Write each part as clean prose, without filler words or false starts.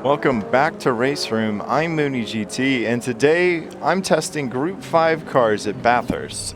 Welcome back to Raceroom. I'm MoonieGT, and today I'm testing Group 5 cars at Bathurst.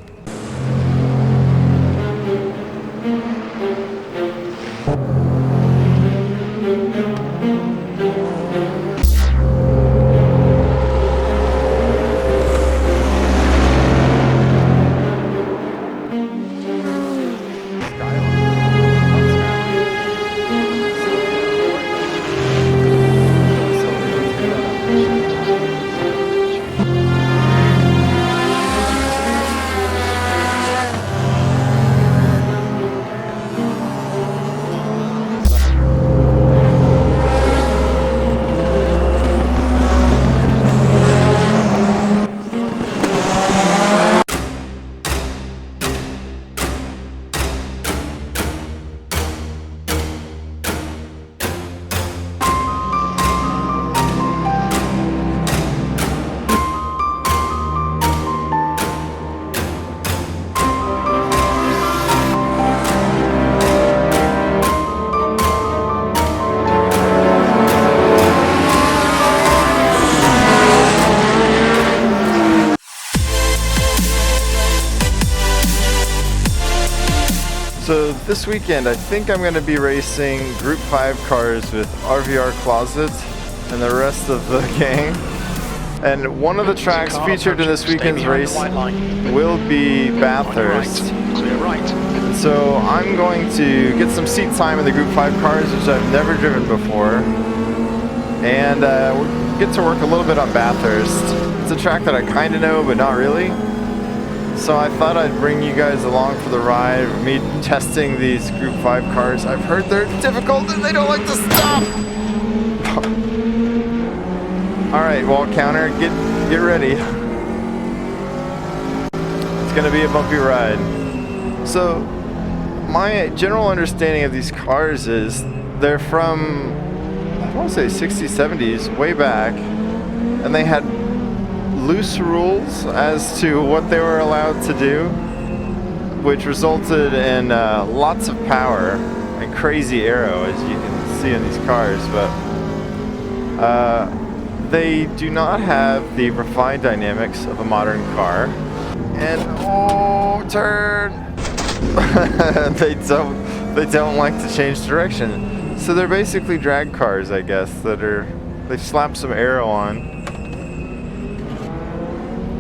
So this weekend, I think I'm going to be racing Group 5 cars with RVR Closet and the rest of the gang. And one of the tracks featured in this weekend's race will be Bathurst. So I'm going to get some seat time in the Group 5 cars, which I've never driven before. And we'll get to work a little bit on Bathurst. It's a track that I kind of know, but not really. So I thought I'd bring you guys along for the ride of me testing these Group 5 cars. I've heard they're difficult and they don't like to stop. Alright, wall counter, get ready. It's gonna be a bumpy ride. So my general understanding of these cars is they're from, I want to say 60s, 70s, way back, and they had loose rules as to what they were allowed to do, which resulted in lots of power and crazy aero, as you can see in these cars, but they do not have the refined dynamics of a modern car. And oh, turn! they don't like to change direction, so they're basically drag cars, I guess, they've slapped some aero on.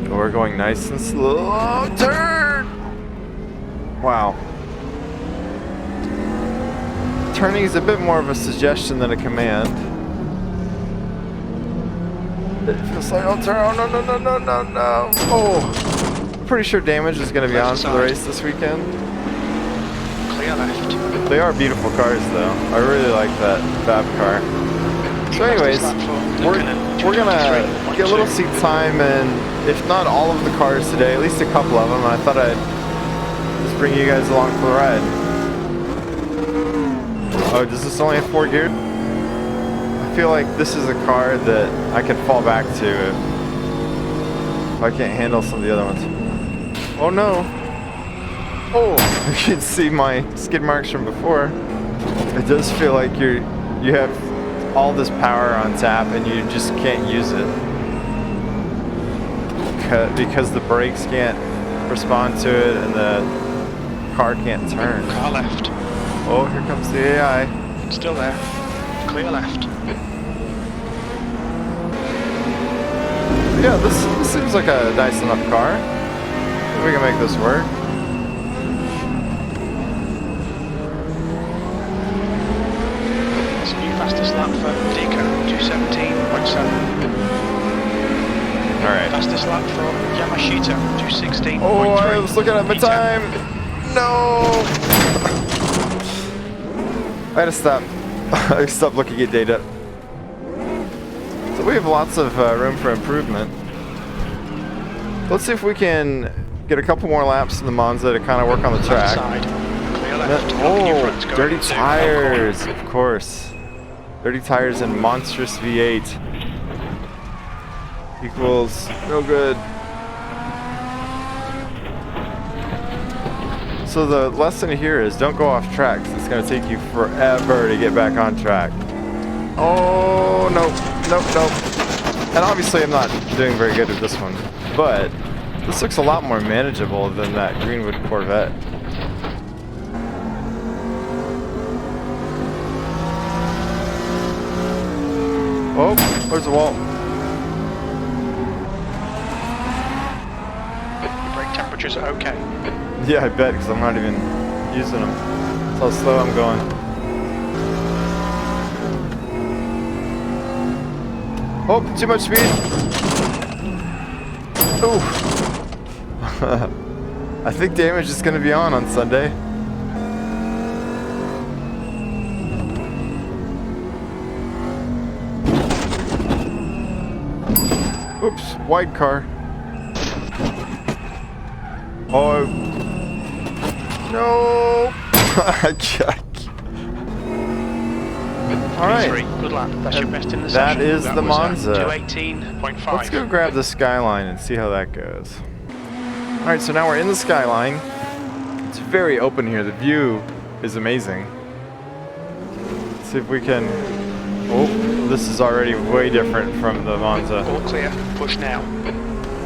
We're going nice and slow. Turn! Wow. Turning is a bit more of a suggestion than a command. It feels like, oh, turn. Oh, no. Oh! I'm pretty sure damage is going to be on for the race this weekend. Clear left. They are beautiful cars, though. I really like that FABCAR. So anyways, we're gonna get a little seat time, and if not all of the cars today, at least a couple of them. And I thought I'd just bring you guys along for the ride. Oh, does this only have 4 gear? I feel like this is a car that I could fall back to if I can't handle some of the other ones. Oh no! Oh, you can see my skid marks from before. It does feel like you have all this power on tap and you just can't use it because the brakes can't respond to it and the car can't turn. Car left. Oh, here comes the AI. Still there. Clear left. Yeah, this seems like a nice enough car. We can make this work. Fastest lap for DEKON, 217.7. Alright. Fastest lap from Yamashita, 216.3. Oh, I was looking at my time. No! I had to stop. I stopped looking at data. So we have lots of room for improvement. Let's see if we can get a couple more laps in the MONZA to kind of work on the track. Oh, dirty tires, of course. Dirty tires and monstrous V8 equals no good. So the lesson here is don't go off track, 'cause it's going to take you forever to get back on track. Oh, no, nope, nope. And obviously I'm not doing very good at this one, but this looks a lot more manageable than that Greenwood Corvette. Oh, there's a wall. Your brake temperatures are okay. Yeah, I bet, because I'm not even using them. That's how slow I'm going. Oh, too much speed. Ooh. I think damage is going to be on Sunday. Oops, wide car. Oh, no. All right. Good lap. That's your best in the That session. is the Monza. 218.5. Let's go grab the Skyline and see how that goes. All right, so now we're in the Skyline. It's very open here. The view is amazing. Let's see if we can... Oh, this is already way different from the Monza. All clear. Push now.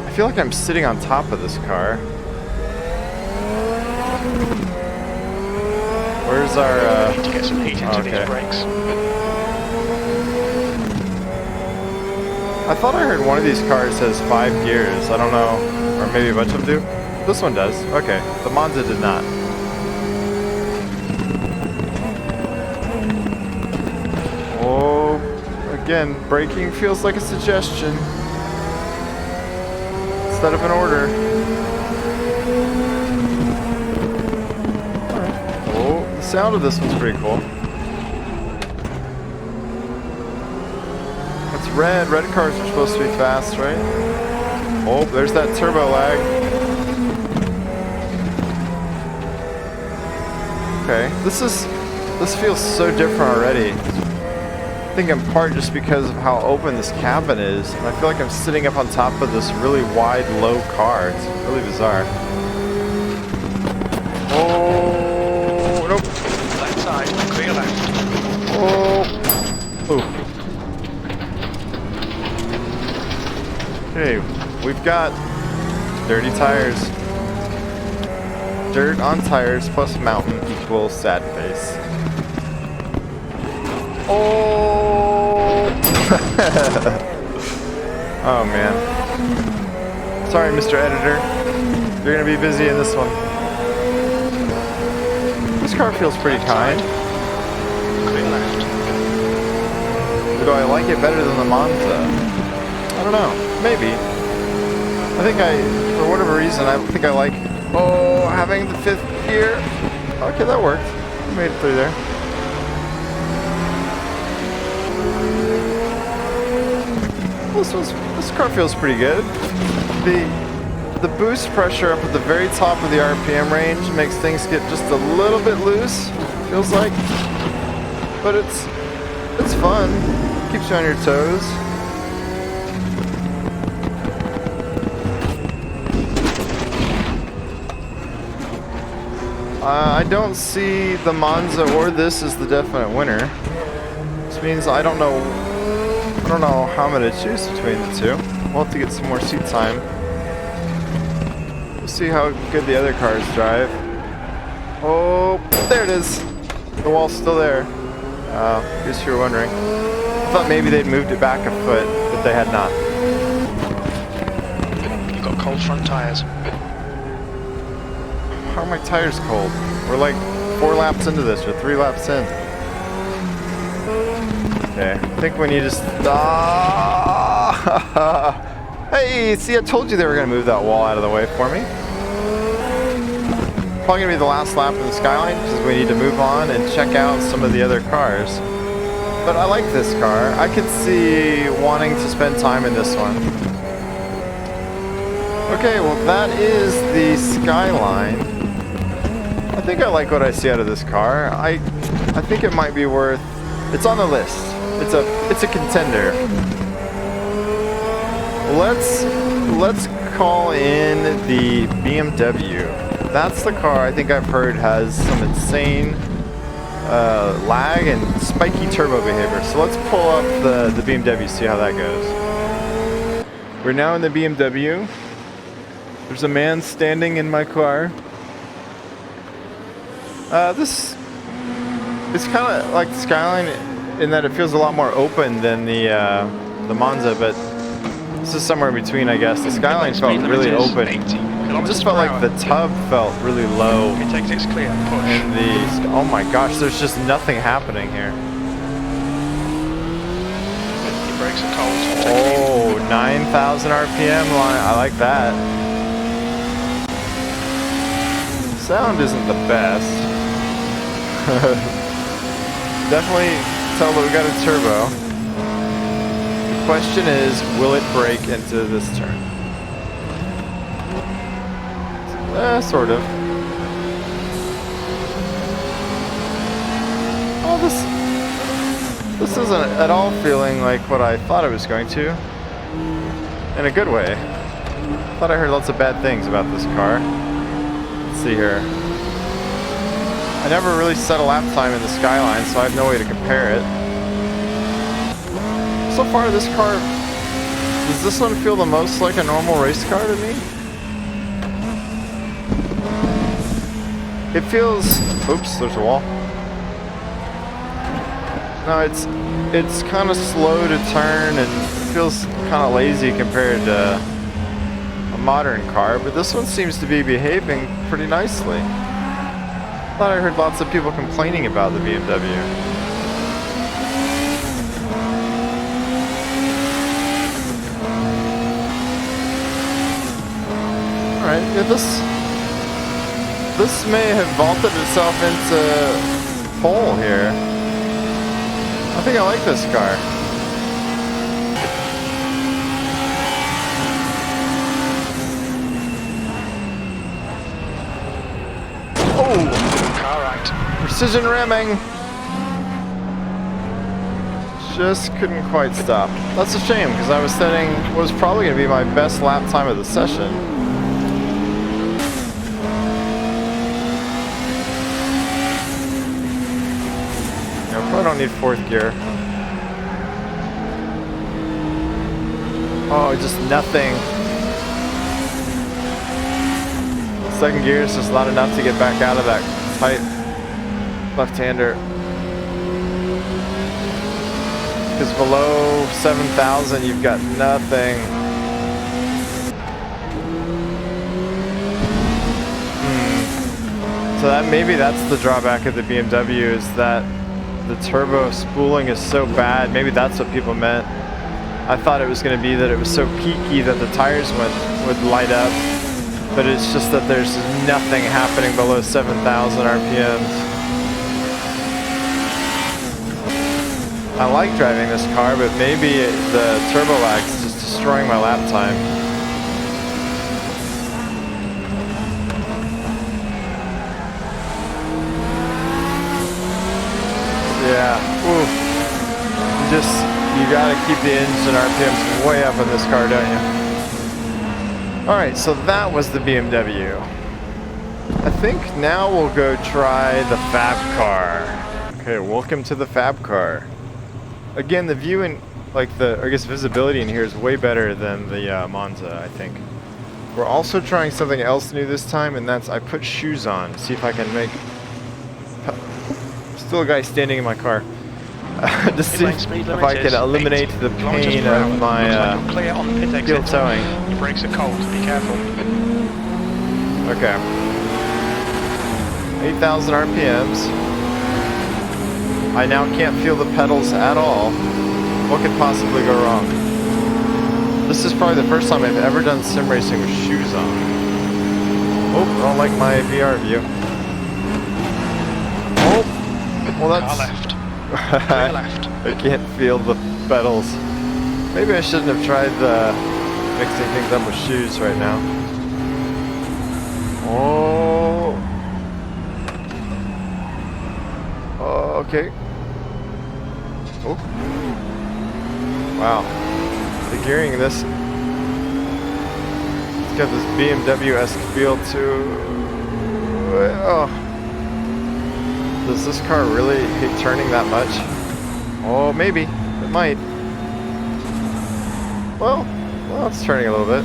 I feel like I'm sitting on top of this car. Where's our... Need to get some heat into these brakes. I thought I heard one of these cars has 5 gears. I don't know. Or maybe a bunch of them do. This one does. Okay. The Monza did not. Oh, again, braking feels like a suggestion instead of an order. Oh, the sound of this one's pretty cool. It's red. Red cars are supposed to be fast, right? Oh, there's that turbo lag. Okay, this feels so different already. I think in part just because of how open this cabin is, and I feel like I'm sitting up on top of this really wide, low car. It's really bizarre. Oh, nope. Left side, clear left. Oh, ooh. Okay, we've got dirty tires. Dirt on tires plus mountain equals sad face. Oh! Oh man. Sorry, Mr. Editor. You're gonna be busy in this one. This car feels pretty kind. Clear left. Do I like it better than the Monza? I don't know. Maybe. I think for whatever reason, I think I like, having the 5th gear. Okay, that worked. I made it through there. This car feels pretty good. The boost pressure up at the very top of the RPM range makes things get just a little bit loose, feels like. But it's fun. Keeps you on your toes. I don't see the Monza or this as the definite winner. Which means I don't know how I'm going to choose between the two. We'll have to get some more seat time. We'll see how good the other cars drive. Oh, there it is. The wall's still there. In case you were wondering. I thought maybe they'd moved it back a foot, but they had not. You've got cold front tires. How are my tires cold? We're like 4 laps into this, or 3 laps in. Okay, I think we need to stop. Hey, see, I told you they were going to move that wall out of the way for me. Probably going to be the last lap in the Skyline, because we need to move on and check out some of the other cars. But I like this car. I could see wanting to spend time in this one. Okay, well that is the Skyline. I think I like what I see out of this car. I think it might be worth... It's on the list. It's a contender. Let's call in the BMW. That's the car I think I've heard has some insane lag and spiky turbo behavior. So let's pull up the BMW, see how that goes. We're now in the BMW. There's a man standing in my car. This is kind of like the Skyline in that it feels a lot more open than the MONZA, but this is somewhere in between, I guess. The Skyline felt really open. It just felt like the tub felt really low. It takes its clear, push. And oh my gosh, there's just nothing happening here. Your brakes are cold. Oh, 9,000 RPM line. I like that. Sound isn't the best. Definitely tell that we got a turbo. The question is, will it brake into this turn? Sort of. Oh, this isn't at all feeling like what I thought it was going to. In a good way. I thought I heard lots of bad things about this car. Let's see here. I never really set a lap time in the Skyline, so I have no way to compare it. So far, this car, does this one feel the most like a normal race car to me? It feels, oops, there's a wall. No, it's kind of slow to turn and it feels kind of lazy compared to a modern car, but this one seems to be behaving pretty nicely. I thought I heard lots of people complaining about the BMW. Alright, yeah, this may have vaulted itself into pole here. I think I like this car. Oh! Alright. Precision ramming! Just couldn't quite stop. That's a shame, because I was setting what was probably going to be my best lap time of the session. I don't need fourth gear. Oh, just nothing. Second gear is just not enough to get back out of that tight left-hander. Because below 7,000, you've got nothing. So that maybe that's the drawback of the BMW, is that the turbo spooling is so bad. Maybe that's what people meant. I thought it was going to be that it was so peaky that the tires would light up, but it's just that there's nothing happening below 7,000 RPMs. I like driving this car, but maybe the turbo lag is just destroying my lap time. Yeah, ooh. You gotta keep the engine RPMs way up in this car, don't you? Alright, so that was the BMW. I think now we'll go try the FABCAR. Okay, welcome to the FABCAR. Again, the view and I guess visibility in here is way better than the MONZA, I think. We're also trying something else new this time, and that's I put shoes on to see if I can make... Still a guy standing in my car. To see if I can eliminate the pain of my heel towing. Your brakes are cold, be careful. Okay. 8,000 RPMs. I now can't feel the pedals at all. What could possibly go wrong? This is probably the first time I've ever done sim racing with shoes on. Oh, I don't like my VR view. Oh, well that's... left. Left. I can't feel the pedals. Maybe I shouldn't have tried mixing things up with shoes right now. Oh. Oh, okay. Oh. Wow. The gearing in this. It's got this BMW-esque feel too. Oh. Does this car really hate turning that much? Oh, maybe. It might. Well, it's turning a little bit.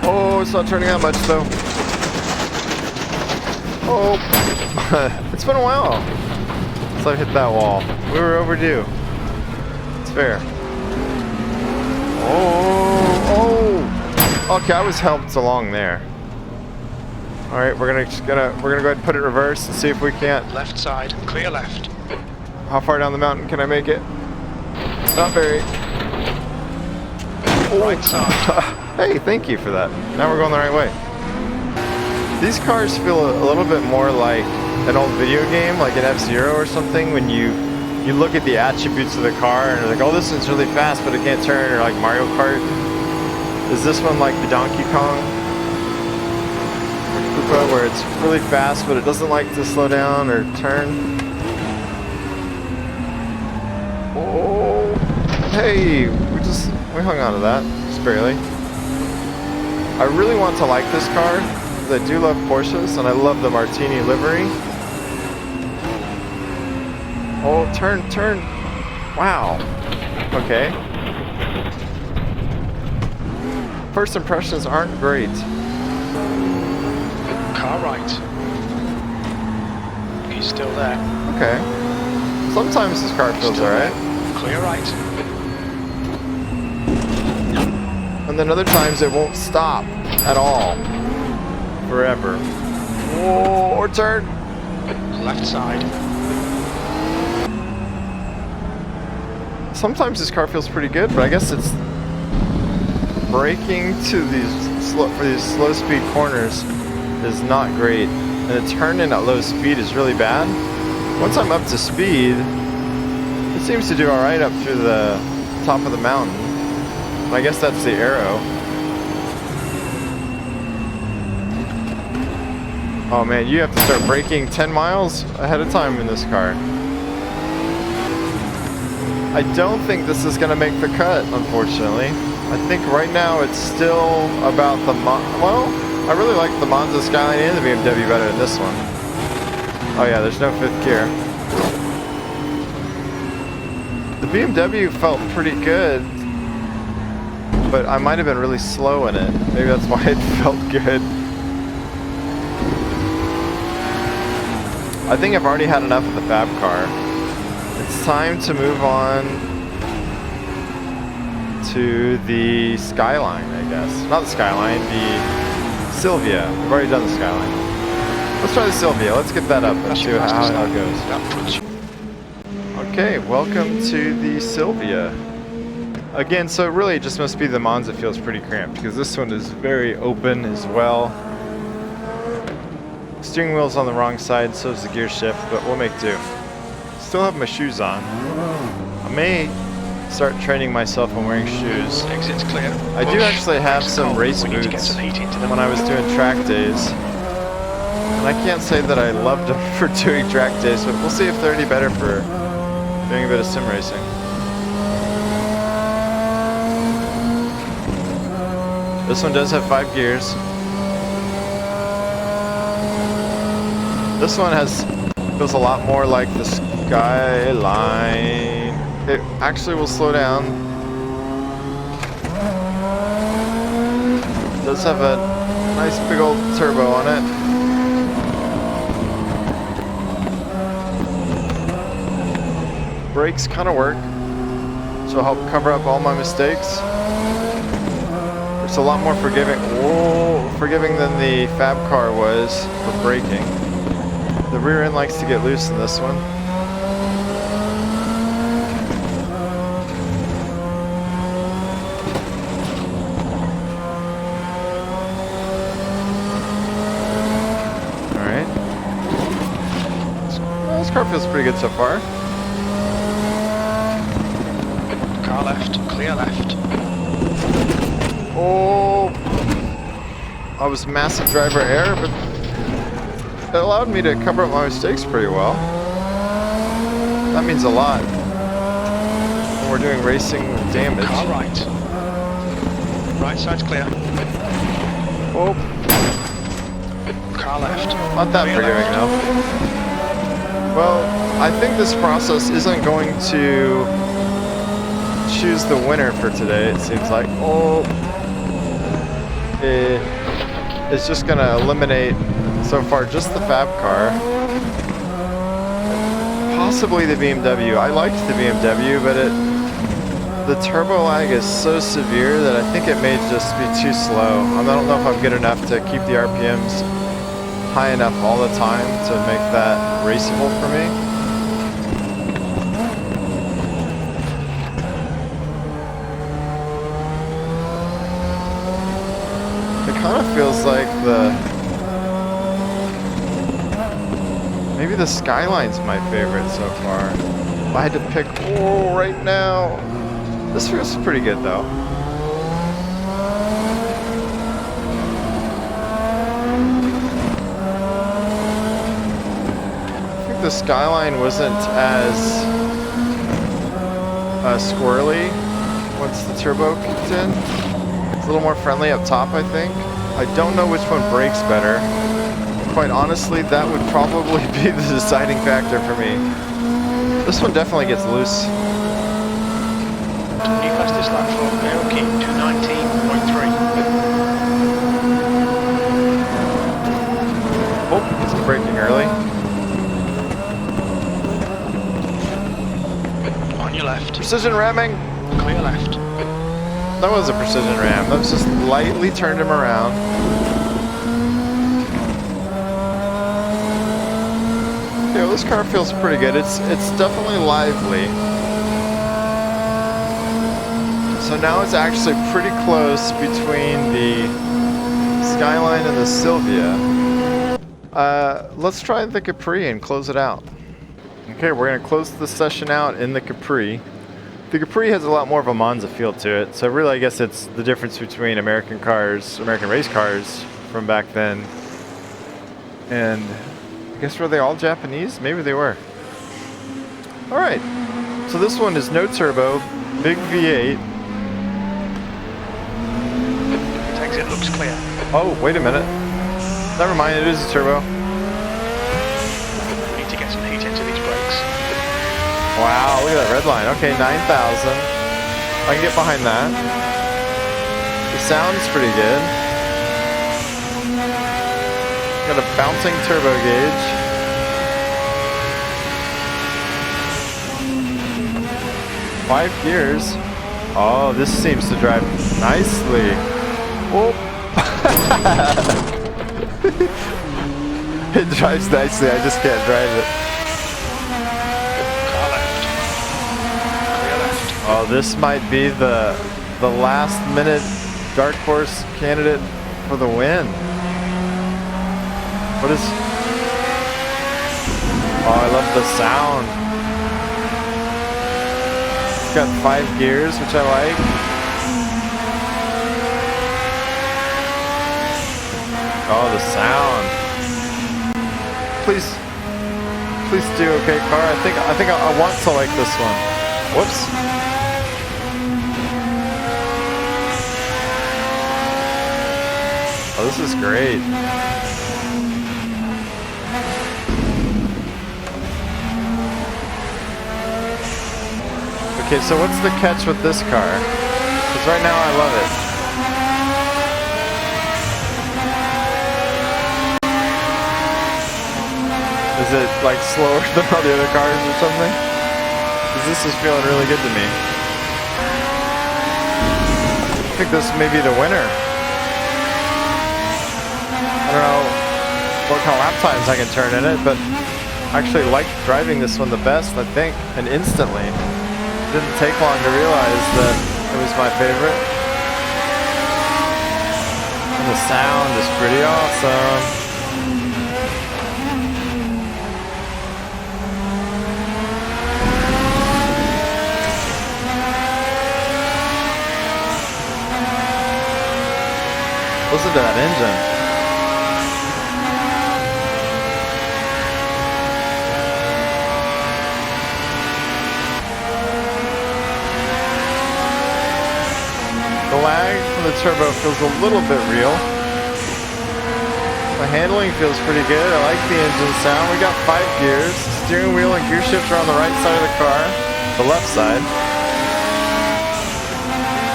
Oh, it's not turning that much though. Oh, it's been a while since I hit that wall. We were overdue. It's fair. Oh. Okay, I was helped along there. All right, we're gonna go ahead and put it in reverse and see if we can't. Left side, clear left. How far down the mountain can I make it? Not very. Right side. Hey, thank you for that. Now we're going the right way. These cars feel a little bit more like an old video game, like an F-Zero or something, when you look at the attributes of the car and you're like, oh, this one's really fast, but it can't turn, or like Mario Kart. Is this one like the Donkey Kong? Where it's really fast, but it doesn't like to slow down or turn. Oh, hey, we hung on to that, just barely. I really want to like this car, because I do love Porsches, and I love the Martini livery. Oh, turn. Wow. Okay. First impressions aren't great. Car right. He's still there. Okay. Sometimes this car feels alright. Clear right. And then other times it won't stop at all. Forever. Whoa, or turn. Left side. Sometimes this car feels pretty good, but I guess it's braking to these slow speed corners is not great. And the turn in at low speed is really bad. Once I'm up to speed, it seems to do alright up through the top of the mountain. I guess that's the arrow. Oh man, you have to start braking 10 miles ahead of time in this car. I don't think this is going to make the cut, unfortunately. I think right now it's still about the well, I really like the MONZA SKYLINE and the BMW better than this one. Oh yeah, there's no 5th gear. The BMW felt pretty good, but I might have been really slow in it. Maybe that's why it felt good. I think I've already had enough of the FABCAR. It's time to move on to the SKYLINE, I guess. Not the SKYLINE, the SILVIA. We've already done the SKYLINE. Let's try the SILVIA. Let's get that up and see how it goes. Okay, welcome to the SILVIA. Again, so really it just must be the MONZA feels pretty cramped, because this one is very open as well. Steering wheel's on the wrong side, so is the gear shift, but we'll make do. Still have my shoes on. I may start training myself on wearing shoes. Exit's clear. I do actually have some race boots when I was doing track days. And I can't say that I loved them for doing track days, but we'll see if they're any better for doing a bit of sim racing. This one does have 5 gears. This one feels a lot more like the SKYLINE. It actually will slow down. It does have a nice big old turbo on it. Brakes kind of work, so help cover up all my mistakes. It's a lot more forgiving than the FABCAR was for braking. The rear end likes to get loose in this one. Alright. This car feels pretty good so far. Car left, clear left. Oh, I was massive driver error, but it allowed me to cover up my mistakes pretty well. That means a lot when we're doing racing with damage. Car right. Right side's clear. Oh. Car left. Not that forgiving enough. Well, I think this process isn't going to choose the winner for today, it seems like. Oh, it's just going to eliminate, so far, just the FABCAR. Possibly the BMW. I liked the BMW, but the turbo lag is so severe that I think it may just be too slow. I don't know if I'm good enough to keep the RPMs high enough all the time to make that raceable for me. It kind of feels like maybe the SKYLINE's my favorite so far. If I had to pick right now, this feels pretty good though. I think the SKYLINE wasn't as squirrely once the turbo kicked in. It's a little more friendly up top, I think. I don't know which one brakes better. Quite honestly, that would probably be the deciding factor for me. This one definitely gets loose. New fastest lap for Aoki, 219.3. Oh, it's braking early. On your left. Precision ramming. Clear left. That was a precision ram. That was just lightly turned him around. Yeah, this car feels pretty good. It's definitely lively. So now it's actually pretty close between the SKYLINE and the SILVIA. Let's try the CAPRI and close it out. Okay, we're going to close the session out in the CAPRI. The CAPRI has a lot more of a MONZA feel to it. So really, I guess it's the difference between American cars, American race cars from back then. And I guess were they all Japanese? Maybe they were. All right. So this one is no turbo, big V8. Exit looks clear. Oh, wait a minute. Never mind, it is a turbo. We need to get some heat into these brakes. Wow, look at that red line. Okay, 9,000. I can get behind that. The sound's pretty good. Got a bouncing turbo gauge. Five gears. Oh, this seems to drive nicely. Oh. It drives nicely, I just can't drive it. Car left. Clear left. Oh, this might be the last minute dark horse candidate for the win. What is... Oh, I love the sound. It's got 5 gears, which I like. Oh, the sound. Please do okay, car. I think I want to like this one. Whoops. Oh, this is great. Okay, so what's the catch with this car? Because right now I love it. Is it like slower than all the other cars or something? Because this is feeling really good to me. I think this may be the winner. I don't know what kind of lap times I can turn in it, but I actually like driving this one the best, I think, and instantly. It didn't take long to realize that it was my favorite. And the sound is pretty awesome. Listen to that engine. The lag from the turbo feels a little bit real. I The handling feels pretty good. I like the engine sound. We got 5 gears. Steering wheel and gear shifter on the right side of the car. The left side.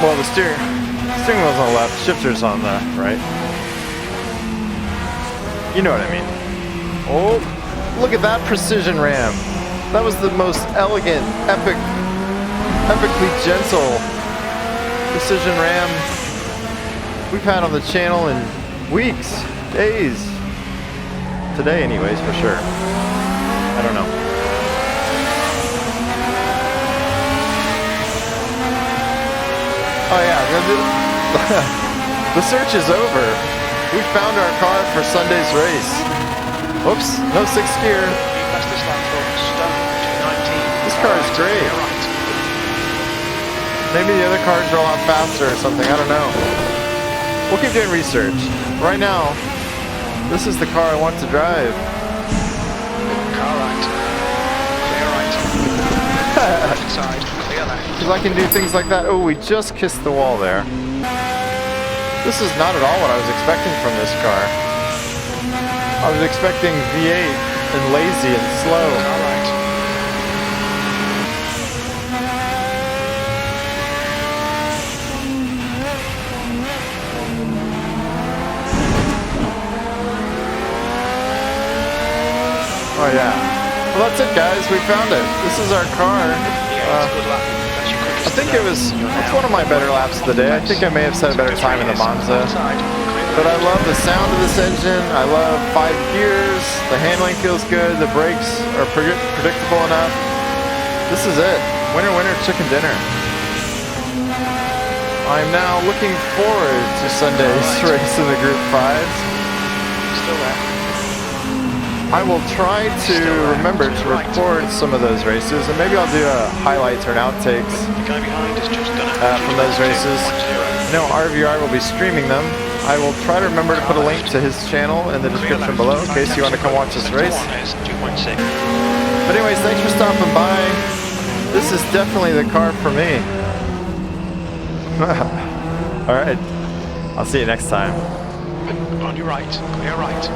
Well, the steering wheel's on the left, shifter's on the right. You know what I mean. Oh, look at that precision ram. That was the most elegant, epically gentle precision ram we've had on the channel in weeks, days. Today anyways, for sure. I don't know. Oh yeah, the search is over. We found our car for Sunday's race. Oops, no 6th gear. This car is great. Maybe the other cars are a lot faster or something, I don't know. We'll keep doing research. Right now, this is the car I want to drive. Car right. Clear right. Left side. Clear left. Because I can do things like that. Oh, we just kissed the wall there. This is not at all what I was expecting from this car. I was expecting V8 and lazy and slow. Car right. Oh yeah. Well, that's it, guys. We found it. This is our car. I think it's one of my better laps of the day. I think I may have set a better time in the Monza. But I love the sound of this engine. I love 5 gears. The handling feels good. The brakes are predictable enough. This is it. Winner, winner, chicken dinner. I'm now looking forward to Sunday's race in the Group 5s. Still there. I will try to remember to record some of those races, and maybe I'll do a highlights or an outtakes from those races. I know RVR will be streaming them. I will try to remember to put a link to his channel in the description below in case you want to come watch this race. But anyways, thanks for stopping by. This is definitely the car for me. Alright, I'll see you next time. On your right, clear right.